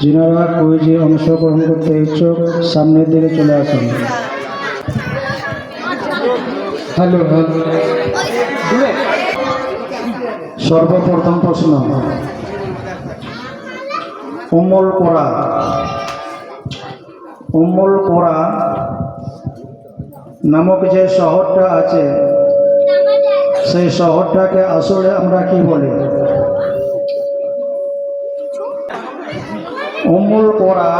যিনারা কুইজে অংশগ্রহণ করতে ইচ্ছুক সামনের দিকে চলে আসুন। হ্যালো সর্বপ্রথম প্রশ্ন, উম্মুল কোরা নামক যে শহরটা আছে সেই শহরটাকে আসলে আমরা কি বলি? উম্মুল কোরা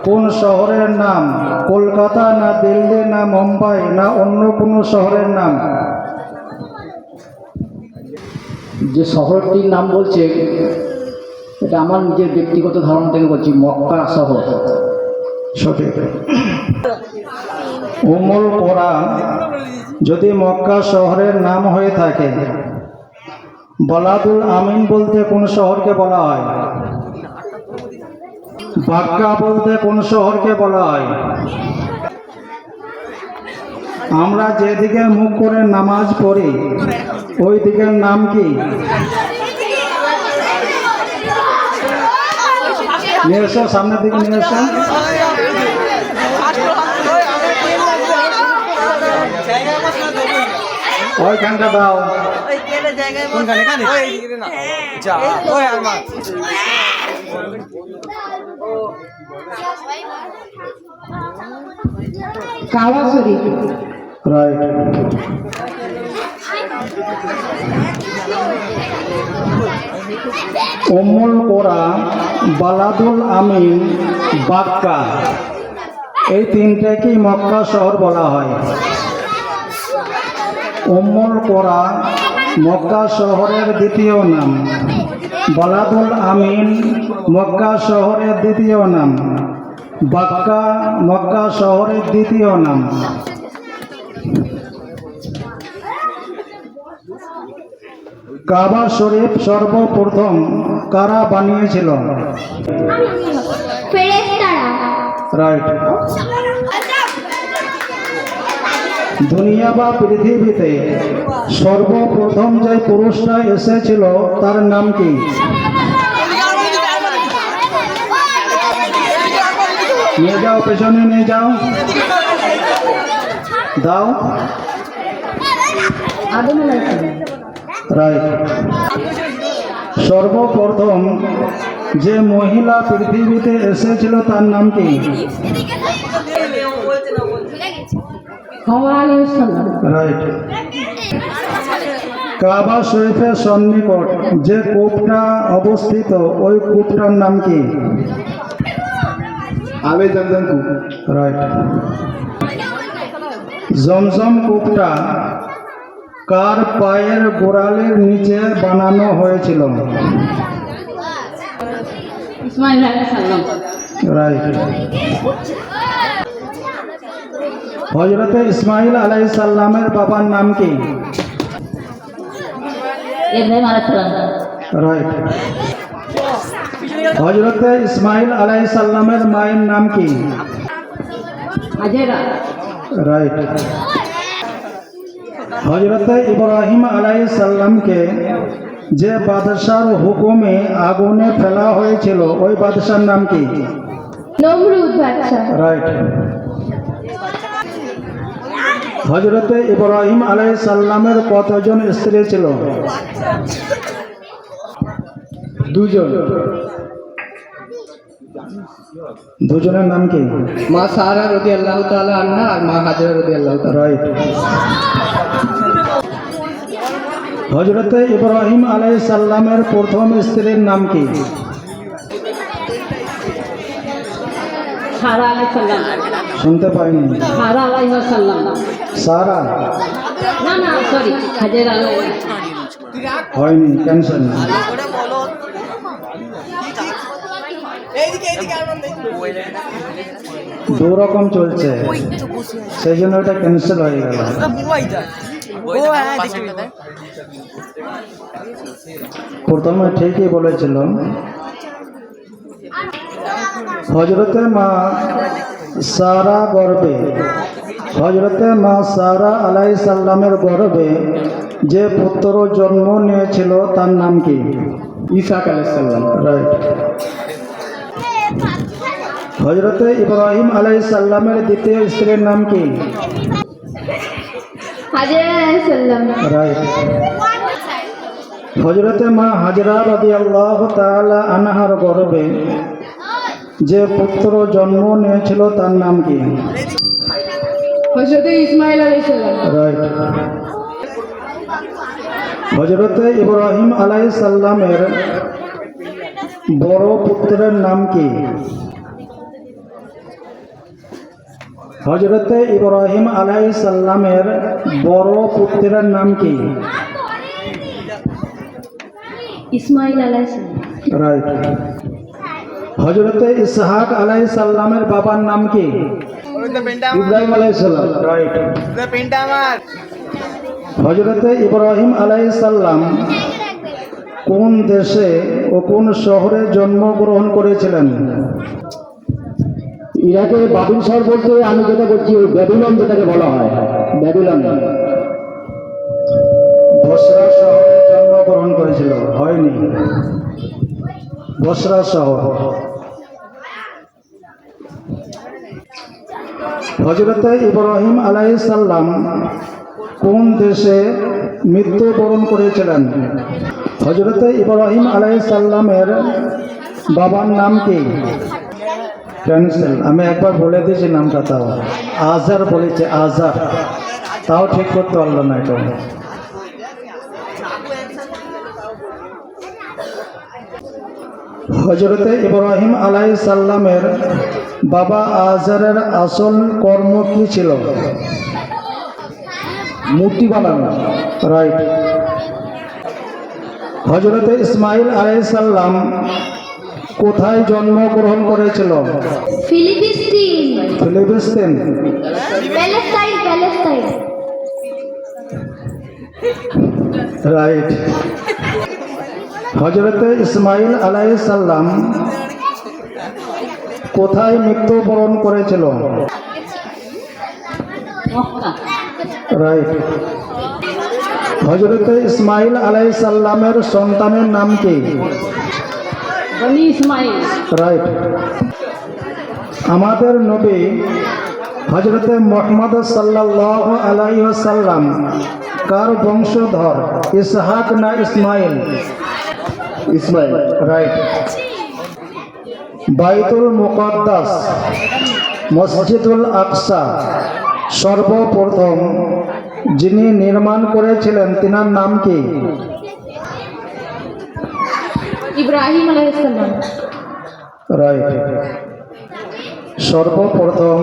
কোন শহরের নাম? কলকাতা না দিল্লি না মুম্বাই না অন্য কোনো শহরের নাম? যে শহরটির নাম বলছে এটা আমার নিজের ব্যক্তিগত ধারণা থেকে বলছি, মক্কা শহর। সঠিক। উম্মুল কোরা যদি মক্কা শহরের নাম হয়ে থাকে, বালাদুল আমিন বলতে কোন শহরকে বলা হয়? বাক্কা বলতে কোন শহরকে বলা হয়? আমরা যেদিকে মুখ করে নামাজ পড়ি ওই দিকের নাম কি? নিয়ে এসো, সামনের দিকে নিয়ে এসো। ওইখানটা দাও। কাবা শরীফ। রাইট। উম্মুল কোরা, বালাদুল আমিন, বাক্কা এই তিনটাকেই মক্কা শহর বলা হয়। উম্মুল কোরা মক্কা শহরের দ্বিতীয় নাম, বালাদুল আমিন মক্কা শহরের দ্বিতীয় নাম, বাক্কা মক্কা শহরের দ্বিতীয় নাম। কাবা শরীফ সর্বপ্রথম কারা বানিয়েছিল? ফেরেশতারা। রাইট। দুনিয়া বা পৃথিবীতে সর্বপ্রথম যে পুরুষটা এসেছিল তার নাম কি? নিয়ে যাও, পেছনে নিয়ে যাও, দাও। আদম আলাইহিস সালাম। রাইট। সর্বপ্রথম যে মহিলা পৃথিবীতে এসেছিল তার নাম কি? হাওয়া আলাইহিস সালাম। রাইট। কাবা শরীফের সন্নিকট যে কূপটা অবস্থিত ওই কূপটার নাম কি? আবে জমজম কূপ। রাইট। জমজম কূপটা কার পায়ের গোড়ালির নিচে বানানো হয়েছিল? ইসমাইল আলাইহিস সালাম। রাইট। হযরতে ইসমাইল আলাইহিস সালামের বাবার নাম কি? ইব্রাহিম আলাইহিস সালাম। রাইট। হযরতে ইসমাইল আলাইহিস সালামের মায়ের নাম কি? হাজেরা। রাইট। হযরতে ইব্রাহিম আলাইহিস সালামকে যে বাদশার হুকুমে আগুনে ফেলা হয়েছিল ওই বাদশার নাম কি? নমরুদ বাদশা। রাইট। হযরতে ইব্রাহিম আলাইহিস সালামের কতজন স্ত্রী ছিল? দুজন। দুজনের নাম কি? মা সারা রাদিয়াল্লাহু তাআলা আনহা আর মা হাজেরা রাদিয়াল্লাহু তাআলা। রাইট। হযরতে ইব্রাহিম আলাইহিস সালামের প্রথম স্ত্রীর নাম কি? সারা আলাইহিস সালাম। শুনতে পাইনি। সারা আলাইহিস সালাম। সারা না না সরি, হাজেরা আলাইহিস। হয়নি, ক্যান্সেল। দু রকম চলছে, সেই জন্য এটা ক্যান্সেল হয়ে গেল। প্রথমে ঠিকই বলেছিল। হযরতে মা সারা গর্ভে, হযরতে মা সারা আলাইহিস সালামের গর্ভে যে পুত্র জন্ম নিয়েছিল তার নাম কি? ইসহাক আলাইহিস সালাম। রাইট। হজরতে ইব্রাহিম আলাইহিস সালামের দ্বিতীয় স্ত্রীর নাম কি? হাজেরা আলাইহিস সালাম। রাইট। হজরতে মা হাজরা রাদিয়াল্লাহু তাআলা আনহার গর্ভে যে পুত্র জন্ম নিয়েছিল তার নাম কি? হযরত ইসমাঈল আলাইহিস সালাম। রাইট। হজরতে ইব্রাহিম আলাইহিস সালামের বড় পুত্রের নাম কি? হজরতে ইব্রাহিম আলাইহিস সালামের বড় পুত্রের নাম কি? ইসমাঈল আলাইহিস সালাম। রাইট। হজরতে ইসহাক আলাইহিস সালামের বাবার নাম কি? ইব্রাহিম আলাইহিস সালাম। রাইট। হজরতে ইব্রাহিম আলাইহিস সালাম কোন দেশে ও কোন শহরে জন্মগ্রহণ করেছিলেন? ইরাকে বাবিল শহর বলতে আমি যেটা বলছি ওই ব্যাবিলন যেটাকে বলা হয়, ব্যাবিলন। বসরা শহরে জন্মগ্রহণ করেছিল, হয়নি। বসরা শহর। হজরতে ইব্রাহিম আলাইহিস সালাম কোন দেশে মৃত্যুবরণ করেছিলেন? হজরতে ইব্রাহিম আলাইহিস সালামের বাবার নাম কি? ক্যান্সেল, আমি একবার বলে দিয়েছি নামটা, তাও আজার বলেছে, আজার, তাও ঠিক করতে পারলো না এটা। হজরতে ইব্রাহিম আলাইহিস সালামের বাবা আজারের আসল কর্ম কি ছিল? মূর্তি বানানো। রাইট। হজরতে ইসমাইল আলাইহিস সালাম কোথায় জন্মগ্রহণ করেছিল? ফিলিস্তিন। ফিলিস্তিন। প্যালেস্টাইন। প্যালেস্টাইন। রাইট। হজরতে ইসমাইল আলাইহিস সালাম কোথায় মৃত্যুবরণ করেছিল? মক্কা। রাইট। হজরতে ইসমাইল আলাইহিস সালামের সন্তানের নাম কি? বনি ইসমাঈল। রাইট। আমাদের নবী হজরতে মুহাম্মদ সাল্লাল্লাহু আলাইহি ওয়াসাল্লাম কার বংশধর, ইসহাক না ইসমাইল? ইসমাইল। রাইট। বাইতুল মুকাদ্দাস, মসজিদুল আকসা সর্বপ্রথম যিনি নির্মাণ করেছিলেন তিনার নাম কি? ইব্রাহিম আলাইহিস সালাম। রাইট। সর্বপ্রথম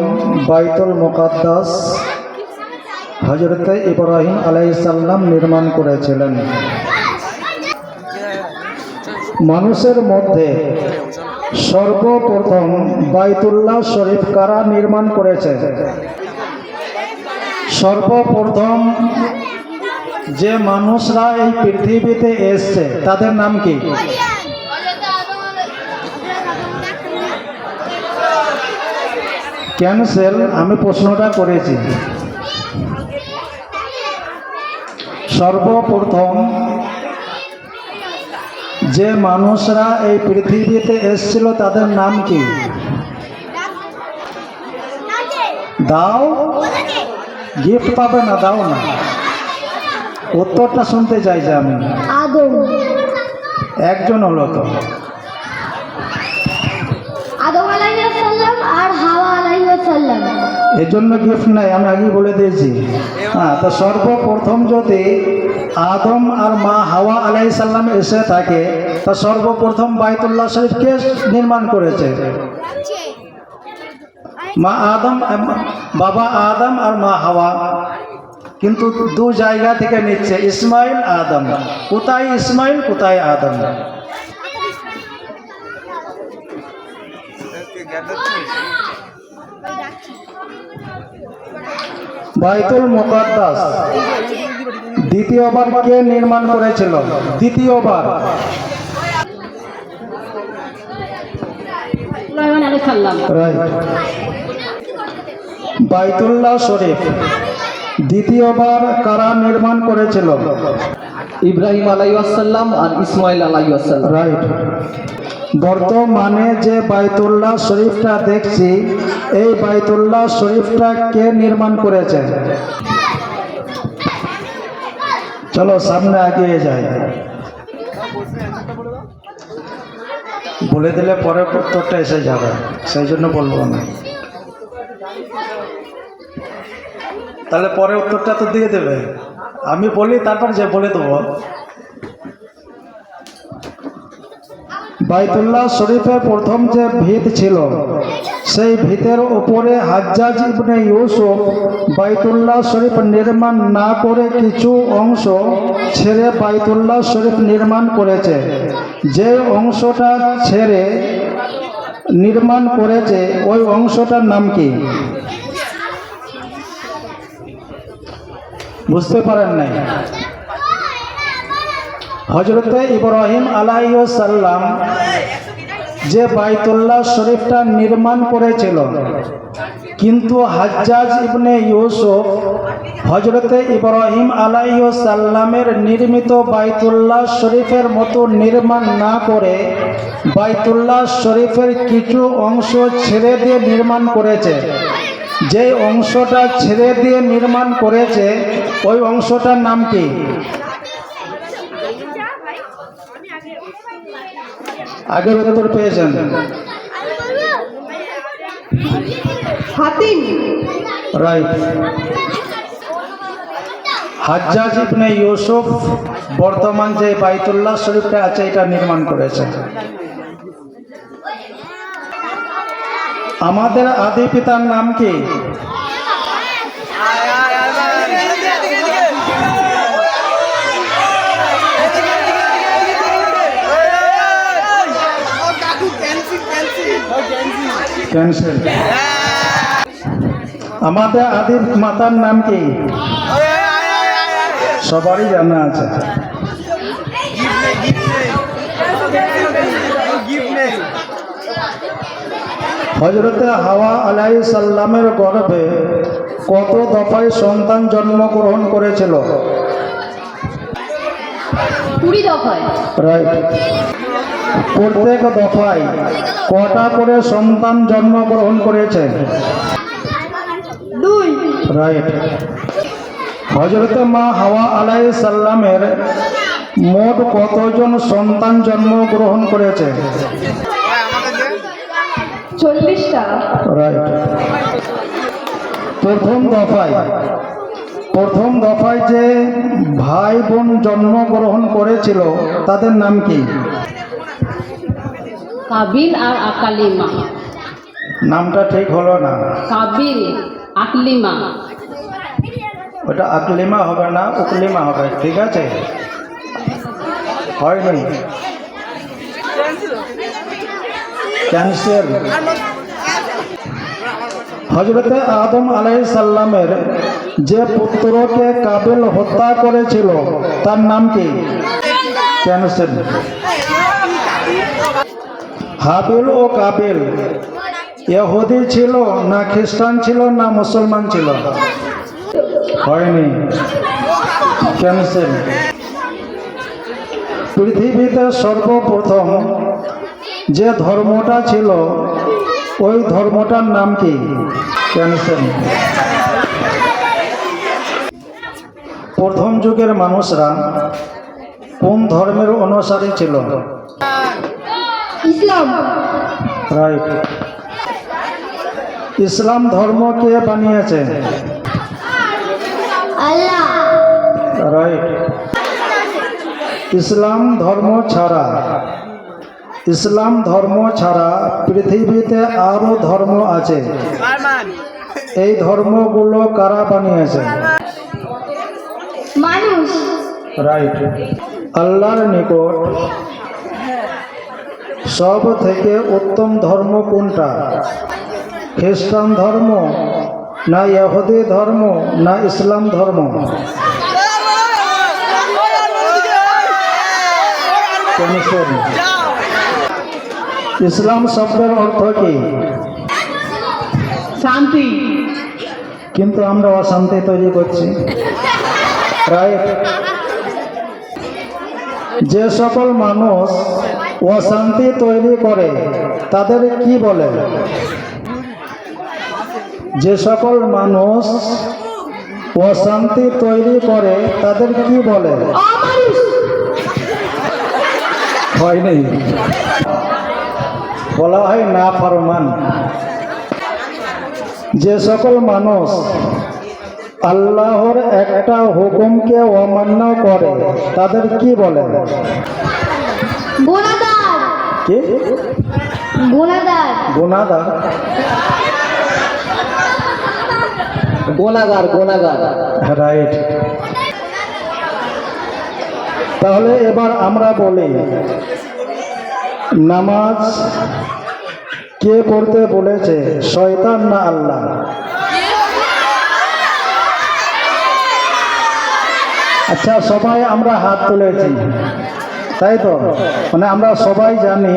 বাইতুল মুকাদ্দাস হজরতে ইব্রাহিম আলাইহিস সালাম নির্মাণ করেছিলেন। মানুষের মধ্যে সর্বপ্রথম বাইতুল্লাহ শরীফ কারা নির্মাণ করেছে? সর্বপ্রথম যে মানুষরা এই পৃথিবীতে এসছে তাদের নাম কি? ক্যান্সেল, আমি প্রশ্নটা করেছি। সর্বপ্রথম যে মানুষরা এই পৃথিবীতে এসেছিল তাদের নাম কি? দাও, গিফট পাবে না, দাও না, উত্তরটা শুনতে চাইছি আমি। আদম। একজন হলো তো। আদম আলাইহিস সালাম আর হাওয়া আলাইহিস সালাম। এর জন্য গিফট নাই, আমি আগেই বলে দিয়েছি। হ্যাঁ, তো সর্বপ্রথম যদি আদম আর মা হাওয়া আলাইহিস সালাম এসে থাকে, তা সর্বপ্রথম বাইতুল্লাহ শরীফ কে নির্মাণ করেছে? মা আদম, বাবা আদম আর মা হাওয়া, কিন্তু দু জায়গা থেকে নিচ্ছে, ইসমাইল আদম। কোথায় ইসমাইল, কোথায় আদম? বাইতুল মুকাদ্দাস দ্বিতীয়বার কে নির্মাণ করেছিল? দ্বিতীয়বার সুলাইমান আলাইহিস সালাম। রাইট। বাইতুল্লাহ শরীফ দ্বিতীয়বার কারা নির্মাণ করেছিল? ইব্রাহিম আলাইহিস সালাম আর ইসমাইল আলাইহিস সালাম। রাইট। বর্তমানে যে বাইতুল্লাহ শরীফটা দেখছি, এই বাইতুল্লাহ শরীফটা কে নির্মাণ করেছে? চলো সামনে এগিয়ে যাই। বলে দিলে পরে উত্তরটা এসে যাবে, সেই জন্য বলবো না। তাহলে পরে উত্তরটা তো দিয়ে দেবে, আমি বলি তারপর যে বলে দেবো। বাইতুল্লাহ শরীফের প্রথম যে ভিত ছিল, সেই ভিতের উপরে হাজ্জাজ ইবনে ইউসুফ বাইতুল্লাহ শরীফ নির্মাণ না করে কিছু অংশ ছেড়ে বাইতুল্লাহ শরীফ নির্মাণ করেছে। যে অংশটা ছেড়ে নির্মাণ করেছে ওই অংশটার নাম কি? বুঝতে পারেন নাই? হযরতে ইব্রাহিম আলাইহিস সালাম যে বাইতুল্লাহ শরীফটা নির্মাণ করেছিল, কিন্তু হাজ্জাজ ইবনে ইউসুফ হযরতে ইব্রাহিম আলাইহিস সালামের নির্মিত বাইতুল্লাহ শরীফের মতো নির্মাণ না করে বাইতুল্লাহ শরীফের কিছু অংশ ছেড়ে দিয়ে নির্মাণ করেছে। যে অংশটা ছেড়ে দিয়ে নির্মাণ করেছে ওই অংশটার নাম কি? আগের উত্তর পেয়েছেন? হাতিম। রাইট। হাজ্জাজ ইবনে ইউসুফ বর্তমান যে বাইতুল্লাহ শরীফটা আছে এটা নির্মাণ করেছে। আমাদের আদি পিতার নাম কি? ক্যান্সেল। আমাদের আদি মাতার নাম কি? সবারই জানা আছে। হযরতে হাওয়া আলাইহিস সালামের গর্ভে কত দফায় সন্তান জন্মগ্রহণ করেছিল? 20 দফায়। রাইট। প্রত্যেক দফায় কটা করে সন্তান জন্মগ্রহণ করেছে? 2। রাইট। হযরতে মা হাওয়া আলাইহিস সালামের মোট কতজন সন্তান জন্মগ্রহণ করেছে? 40টা। রাইট। প্রথম দফায় যে ভাই বোন জন্মগ্রহণ করেছিল তাদের নাম কি? কাবিল আর আকলিমা। নামটা ঠিক হলো না। কাবিল, আকলিমা। ওটা আকলিমা হবে না, উকলিমা হবে। ঠিক আছে, হয়নি, ক্যান্সেল। হযরতে আদম আলাইহিস সালামের যে পুত্রকে কাবিল হত্যা করেছিল তার নাম কি? ক্যান্সেল। হাবিল ও কাবিল ইহুদি ছিল না খ্রিস্টান ছিল না মুসলমান ছিল? হয়নি, ক্যান্সেল। পৃথিবীতে সর্বপ্রথম যে ধর্মটা ছিল ওই ধর্মটার নাম কি? ক্যান্সেল। প্রথম যুগের মানুষরা কোন ধর্মের অনুসারী ছিল? ইসলাম। রাইট। ইসলাম ধর্ম কে বানিয়েছে? আল্লাহ। রাইট। ইসলাম ধর্ম ছাড়া পৃথিবীতে আরো ধর্ম আছে। এই ধর্মগুলো কারা বানিয়েছে? মানুষ। রাইট। আল্লাহর নিকট সব থেকে উত্তম ধর্ম কোনটা? খ্রিস্টান ধর্ম না ইহুদি ধর্ম না ইসলাম ধর্ম? ইসলাম শব্দের অর্থ কি? শান্তি। কিন্তু আমরা অশান্তি তৈরি করছি। রাইট। যে সকল মানুষ অশান্তি তৈরি করে তাদের কি বলে? যে সকল মানুষ অশান্তি তৈরি করে তাদের কি বলে? হয় নাই, বলা হয় না ফরমান। যে সকল মানুষ আল্লাহর একটা হুকুমকে অমান্য করে তাদের কি বলে? গুনাহগার। কি? গুনাহগার। গুনাহগার। গোনাগার গোনাগার। রাইট। তাহলে এবার আমরা বলি, নামাজ কে পড়তে বলেছে, শয়তান না আল্লাহ? আচ্ছা, সবাই আমরা হাত তুলেছি, তাই তো? মানে আমরা সবাই জানি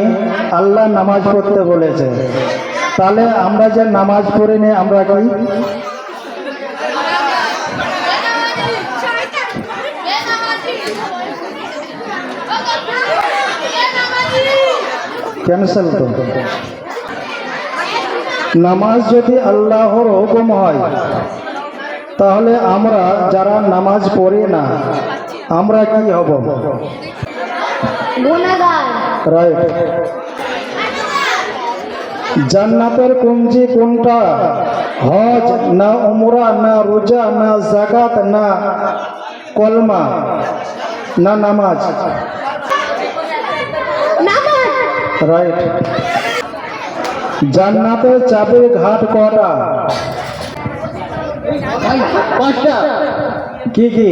আল্লাহ নামাজ পড়তে বলেছে। তাহলে আমরা যে নামাজ পড়িনি আমরা কি? ক্যান্সেল তো। নামাজ যদি আল্লাহর হুকুম হয় তাহলে আমরা যারা নামাজ পড়ি না আমরা কি হব? গুনাহগার। রাইট। জান্নাতের কুঞ্জি কোনটা? হজ না উমরা না রোজা না যাকাত না কলমা না নামাজ? নামাজ। রাইট। জান্নাতের চাবির ঘাট কটা? পাঁচটা। কি কি?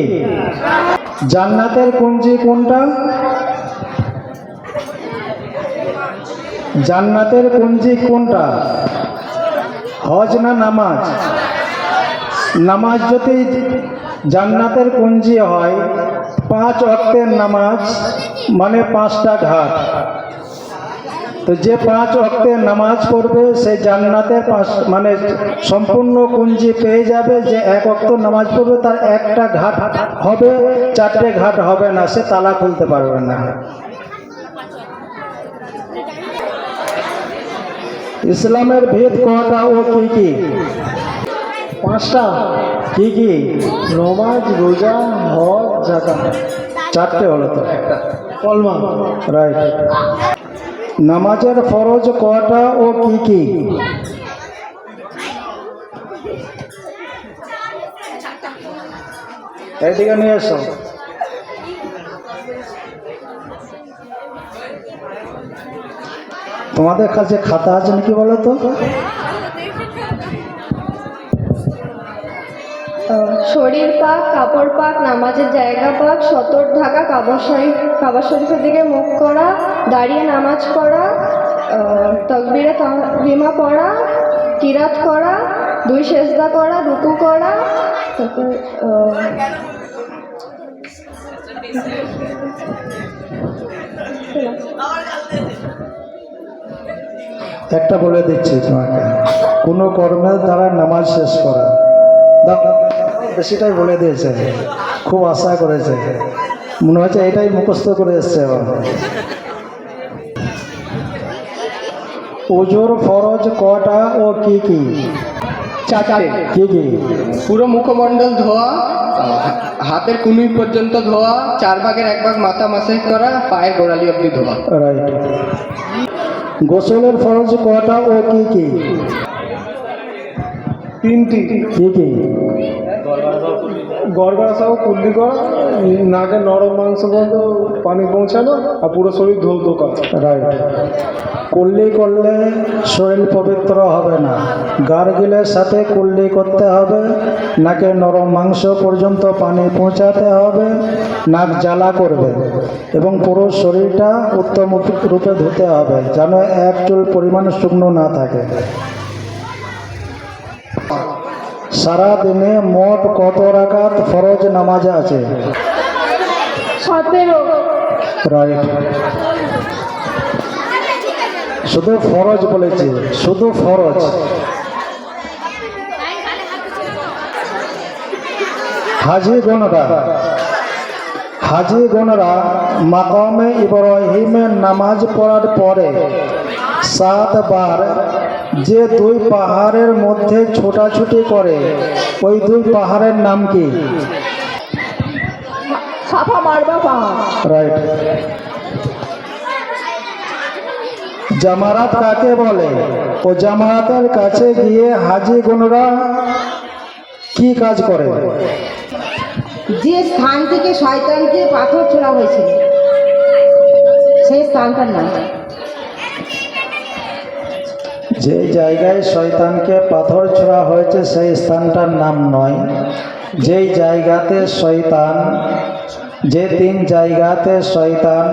জান্নাতের কুঞ্জি কোনটা? জান্নাতের কুঞ্জি কোনটা? হজ না নামাজ? নামাজ যদি জান্নাতের কুঞ্জি হয়, 5 ওয়াক্তের নামাজ মানে 5টা ঘাট। তো যে 5 ওয়াক্তের নামাজ পড়বে সে জান্নাতের মানে সম্পূর্ণ কুঞ্জি পেয়ে যাবে। যে 1 ওয়াক্ত নামাজ পড়বে তার একটা ঘাট হবে, 4টে ঘাট হবে না, সে তালা খুলতে পারবে না। ইসলামের ভেদ কটা ও কি কি? 5টা। কি কি? নামাজ, রোজা, হজ, যাকাত। 4টে হলো তো। কলমা। রাইট। নামাজের ফরজ কটা ও কি কি? এদিকে নিয়ে এসো। তোমাদের কাছে খাতা আছে নাকি বলো তো? শরীর পাক, কাপড় পাক, নামাজের জায়গা পাক, সতর ঢাকা, কাবা শরীফের দিকে মুখ করা, দাঁড়িয়ে নামাজ পড়া, তকবীরে তাহরিমা পড়া, কিরাত করা, 2 সেজদা করা, রুকু করা, তারপর একটা বলে দিচ্ছি তোমাকে, কোনো কর্মের দ্বারা নামাজ শেষ করা। বেশিটাই বলে দিয়েছে, খুব আশা করেছে, মনে হচ্ছে এটাই মুখস্থ করে এসছে। এবার ওজোর ফরজ কটা ও কি কি? 4টে। কি কি? পুরো মুখমণ্ডল ধোয়া, হাতের কুনুই পর্যন্ত ধোয়া, 4 ভাগের 1 ভাগ মাথা মাসাজ করা, পায়ের গোড়ালি অবধি ধোয়া। রাইট। গোসলের ফরজ কটা ও কি কি? 3টি। কি কি? গড়গড়া সহ কুল্লি করা, নাকে নরম মাংস পর্যন্ত পানি পৌঁছানো, আর পুরো শরীর ধৌত করা। রাইট। কুল্লি করলে শরীর পবিত্র হবে না, গার্গিলের সাথে কুল্লি করতে হবে, নাকে নরম মাংস পর্যন্ত পানি পৌঁছাতে হবে, নাক জ্বালা করবে এবং পুরো শরীরটা উত্তম রূপে ধুতে হবে যেন এক চুল পরিমাণ শুকনো না থাকে। সারা দিনে মোট কত রাকাত ফরজ নামাজ আছে? 17। রাইট। শুধু ফরজ বলেছি, শুধু ফরজ। হাজি কোনটা? হাজিগণরা মাকামে ইব্রাহিমে নামাজ পড়ার পরে 7 বার যে 2 পাহাড়ের মধ্যে ছোটাছুটি করে ওই 2 পাহাড়ের নাম কি? সাফা মারবা পাহাড়। রাইট। জামারাত কাকে বলে? ও জামারাতের কাছে গিয়ে হাজিগণরা কি কাজ করে? যে স্থান থেকে শয়তানকে পাথর ছোড়া হয়েছিল সেই স্থানটার নাম। যে জায়গায় শয়তানকে পাথর ছোড়া হয়েছে সেই স্থানটার নাম নয়, যেই জায়গাতে শয়তান, যে 3 জায়গাতে শয়তান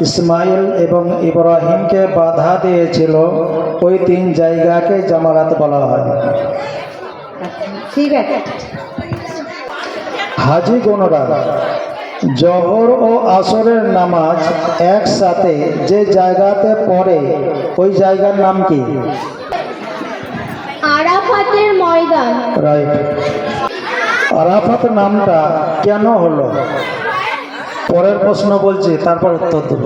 ইসমাইল এবং ইব্রাহিমকে বাধা দিয়েছিল ওই 3 জায়গাকে জামারাত বলা হয়। ঠিক আছে। হাজিগণরা জোহর ও আসরের নামাজ একসাথে যে জায়গাতে পড়ে ওই জায়গার নাম কি? আরাফাতের ময়দান। রাইট। আরাফাত নামটা কেন হলো? পরের প্রশ্ন বলছি, তারপর উত্তর দেব।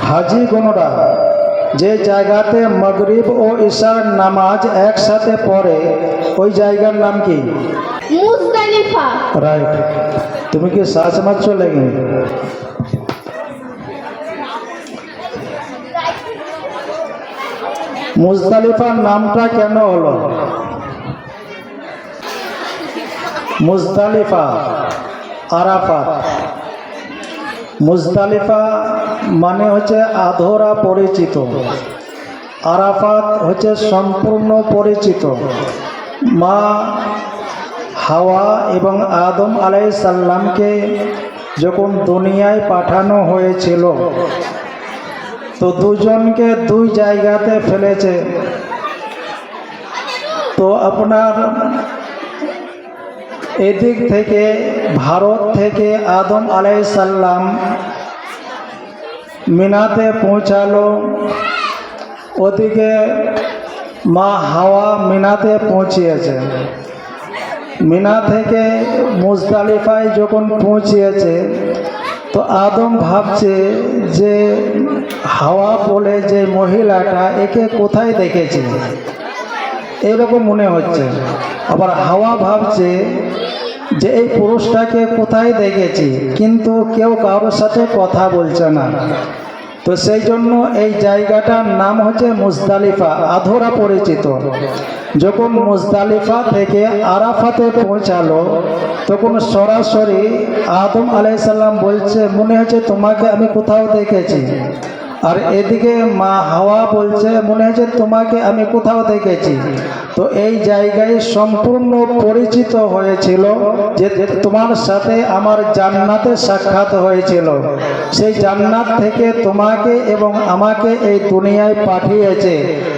হাজিগণরা যে জায়গাতে মাগরিব ও ইশার নামাজ একসাথে পড়ে ওই জায়গার নাম কি? মুজদালিফা। রাইট। তুমি কি সাজ মারছ লেগে? মুজদালিফার নামটা কেন হলো? মুজদালিফা, আরাফাত। মুজদালিফা মানে হচ্ছে আধরা পরিচিত, আরাফাত হচ্ছে সম্পূর্ণ পরিচিত। মা হাওয়া এবং আদম আলাইহিস সালামকে যখন দুনিয়ায় পাঠানো হয়েছিল তো দুজনকে 2 জায়গাতে ফেলেছে। তো আপনার এদিক থেকে ভারত থেকে আদম আলাইহিস সালাম মিনাতে পৌঁছালো, ওদিকে মা হাওয়া মিনাতে পৌঁছিয়েছে। মিনা থেকে মুজদালিফায় যখন পৌঁছিয়েছে তো আদম ভাবছে যে হাওয়া বলে যে মহিলাটা, একে কোথায় দেখেছি, এরকম মনে হচ্ছে। আবার হাওয়া ভাবছে যে এই পুরুষটাকে কোথায় দেখেছি, কিন্তু কেউ কারোর সাথে কথা বলছে না। তো সেই জন্য এই জায়গাটার নাম হচ্ছে মুজদালিফা, আধরা পরিচিত। যখন মুজদালিফা থেকে আরাফাতে পৌঁছালো তখন সরাসরি আদম আলাইহিস সালাম বলছে মনে হচ্ছে তোমাকে আমি কোথাও দেখেছি, আর এদিকে মা হাওয়া বলছে মনে হচ্ছে তোমাকে আমি কোথাও দেখেছি। তো এই জায়গায় সম্পূর্ণ পরিচিত হয়েছিল যে তোমার সাথে আমার জান্নাতে সাক্ষাৎ হয়েছিল, সেই জান্নাত থেকে তোমাকে এবং আমাকে এই দুনিয়ায় পাঠিয়েছে।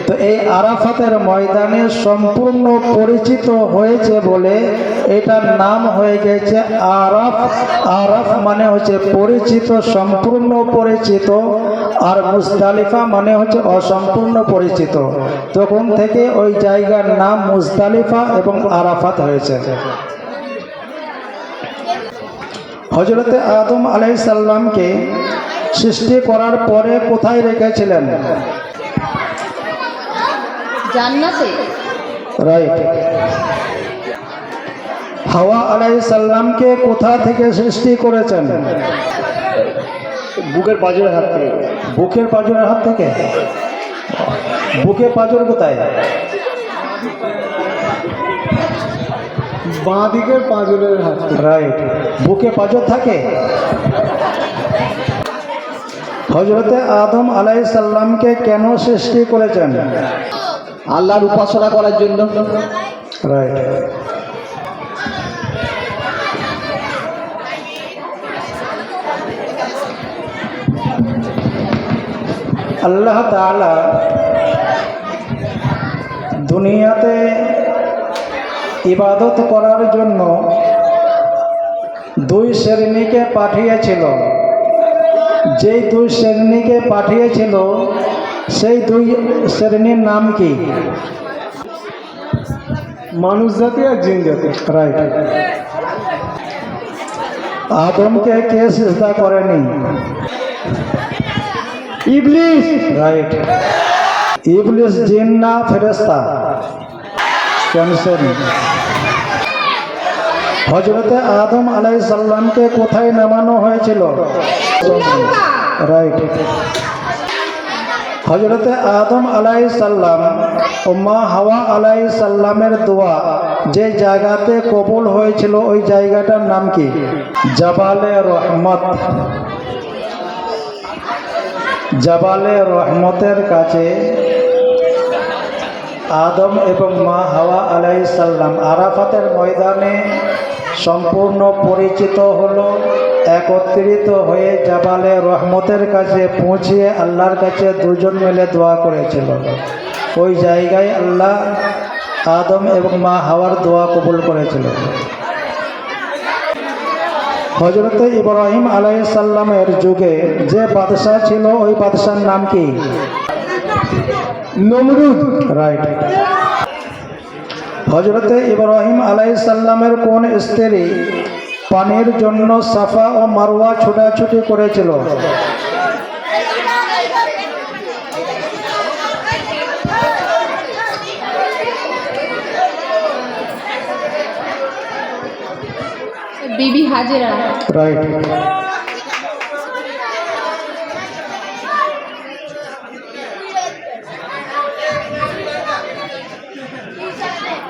তো এই আরাফাতের ময়দানে সম্পূর্ণ পরিচিত হয়েছে বলে এটার নাম হয়ে গেছে আরাফ। আরাফ মানে হচ্ছে পরিচিত, সম্পূর্ণ পরিচিত, আর মুজদালিফা মানে হচ্ছে অসম্পূর্ণ পরিচিত। তখন থেকে ওই জায়গার নাম মুজদালিফা এবং আরাফাত হয়েছে। হযরতে আদম আলাইহিস সালামকে সৃষ্টি করার পরে কোথায় রেখেছিলেন? জান্নাতে। রাইট। হাওয়া আলাইহিস সালামকে কোথা থেকে সৃষ্টি করেছেন? বুকের পাঁজরের হাত থেকে। বুকের পাঁজরের হাত থেকে? বুকের পাঁজর কোথায়? বাঁ দিকের পাঁজরের হাত থেকে। রাইট। বুকে পাঁজর থাকে। হযরতে আদম আলাইহিস সালামকে কেন সৃষ্টি করেছেন? আল্লাহর উপাসনা করার জন্য। রাইট। আল্লাহ তাআলা দুনিয়াতে ইবাদত করার জন্য 2 শ্রেণীকে পাঠিয়েছিল। যেই 2 শ্রেণীকে পাঠিয়েছিল সেই দুই শ্রেণীর নাম কি? মানুষ জাতি আর জিন জাতি। রাইট। আদমকে কে সিজদা করেনি? ইবলিস। রাইট। ইবলিস জিন না ফেরেশতা? ক্যান্সার। হযরতে আদম আলাইহিস সালামকে কোথায় নামানো হয়েছিল? রাইট। হযরতে আদম আলাইহিস সালাম ও মা হাওয়া আলাইহিস সালামের দোয়া যে জায়গাতে কবুল হয়েছিল ওই জায়গাটার নাম কি? জাবালে রহমত। জাবালে রহমতের কাছে আদম এবং মা হাওয়া আলাইহিস সালাম আরাফাতের ময়দানে সম্পূর্ণ পরিচিত হলো, একত্রিত হয়ে জাবালে রহমতের কাছে পৌঁছিয়ে আল্লাহর কাছে দুজন মিলে দোয়া করেছিল। ওই জায়গায় আল্লাহ আদম এবং মা হাওয়ার দোয়া কবুল করেছিল। হযরতে ইব্রাহিম আলাইহিস সালামের যুগে যে বাদশাহ ছিল ওই বাদশার নাম কি? নমরুদ। রাইট। হযরতে ইব্রাহিম আলাইহিস সালামের কোন স্ত্রী পানির জন্য সাফা ও মারওয়া ছোটাছুটি করেছিল? বিবি হাজেরা। রাইট।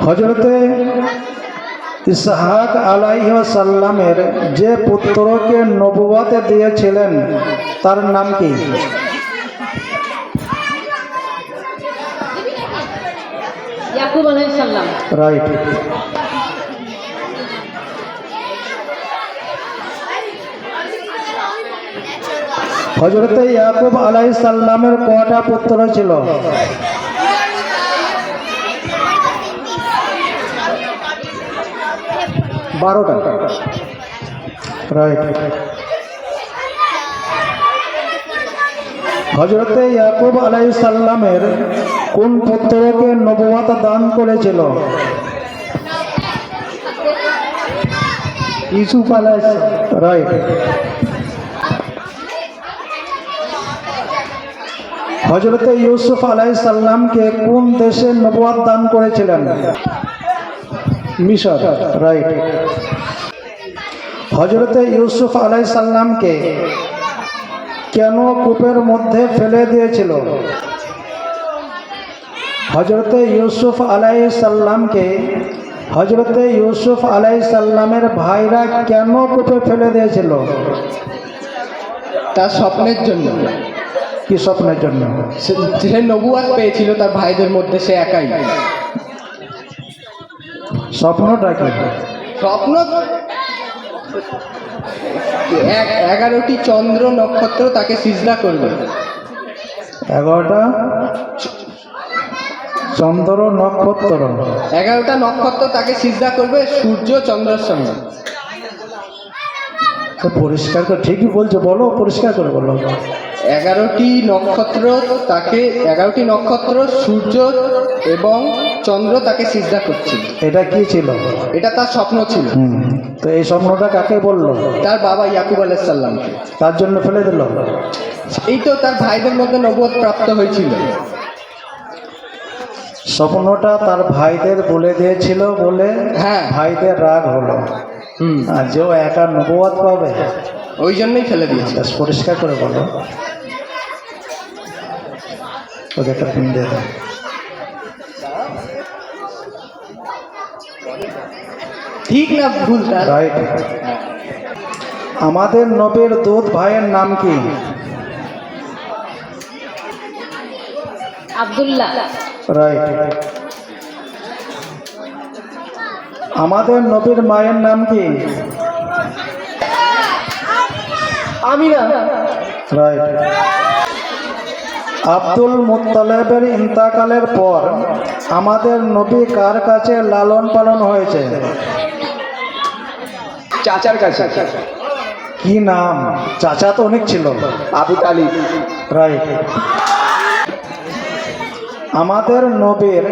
হযরতে ইসহাক আলাইহিস সালামের যে পুত্রকে নবুয়ত দিয়েছিলেন তার নাম কি? ইয়াকুব আলাইহিস সালাম। রাইট। হযরতে ইয়াকুব আলাইহিস সালামের কয়টা পুত্র ছিল? 12টা। রাইট। হযরতে ইয়াকুব আলাইহিস সালামের কোন পুত্রকে নবুয়ত দান করেছিল? ইউসুফ আলাইহিস সালাম। রাইট। হযরতে ইউসুফ আলাইহিস সালামকে কোন দেশে নবুয়ত দান করেছিলেন? মিশর। রাইট। হযরতে ইউসুফ আলাইহিস সালামকে কেন কূপের মধ্যে ফেলে দিয়েছিল? হযরতে ইউসুফ আলাইহিস সালামকে হযরতে ইউসুফ আলাইহিস সালামের ভাইরা কেন কূপে ফেলে দিয়েছিল? তার স্বপ্নের জন্য। কি স্বপ্নের জন্য? সে নবুয়ত পেয়েছিল তার ভাইদের মধ্যে, সে একাই। স্বপ্নটা কি? স্বপ্ন 11টি চন্দ্র নক্ষত্র তাকে সিজদা করবে। 11টা চন্দ্র নক্ষত্র। 11টা নক্ষত্র তাকে সিজদা করবে সূর্য চন্দ্রের সঙ্গে। তো পরিষ্কার করে ঠিকই বলছো, বলো পরিষ্কার করে বলো। 11টি নক্ষত্র সূর্য এবং চন্দ্র তাকে সিজদা করছিল। এটা কি ছিল? এটা তার স্বপ্ন ছিল। তো এই স্বপ্নটা কাকে বললো? তার বাবা ইয়াকুব আলাইহিস সালামকে। তার জন্য ফেলে দিল? এই তো তার ভাইদের মধ্যে নবুয়ত প্রাপ্ত হয়েছিল। স্বপ্নটা তার ভাইদের বলে দিয়েছিল বলে হ্যাঁ, ভাইদের রাগ হলো। আর যে একা নবুয়ত পাবে ওই জন্যই ফেলে দিয়েছিল। পরিষ্কার করে বলো। ওদেরটা পিন দিয়ে দাও। ঠিক না ভুল? রাইট। আমাদের নবীর দুধ ভাইয়ের নাম কি? আব্দুল্লাহ। রাইট। আমাদের নবীর মায়ের নাম কি? আমিনা। রাইট। আব্দুল মুত্তালিবের ইন্তেকালের পর আমাদের নবী কার কাছে লালন পালন হয়েছে? চাচার কাছে। কি নাম? চাচা তো অনেক ছিল। আবু তালিব। রাইট। আমাদের নবীর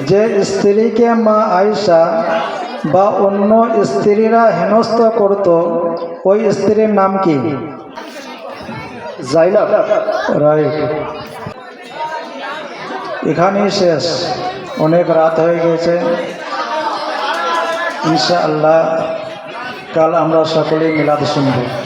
যে স্ত্রীকে মা আয়েশা বা অন্য স্ত্রীরা হেনস্থ করত ওই স্ত্রীর নাম কি? জাইনাব। রাইট। এখানেই শেষ, অনেক রাত হয়ে গেছে। ইনশাআল্লাহ কাল আমরা সকলেই মিলাদ শুনব।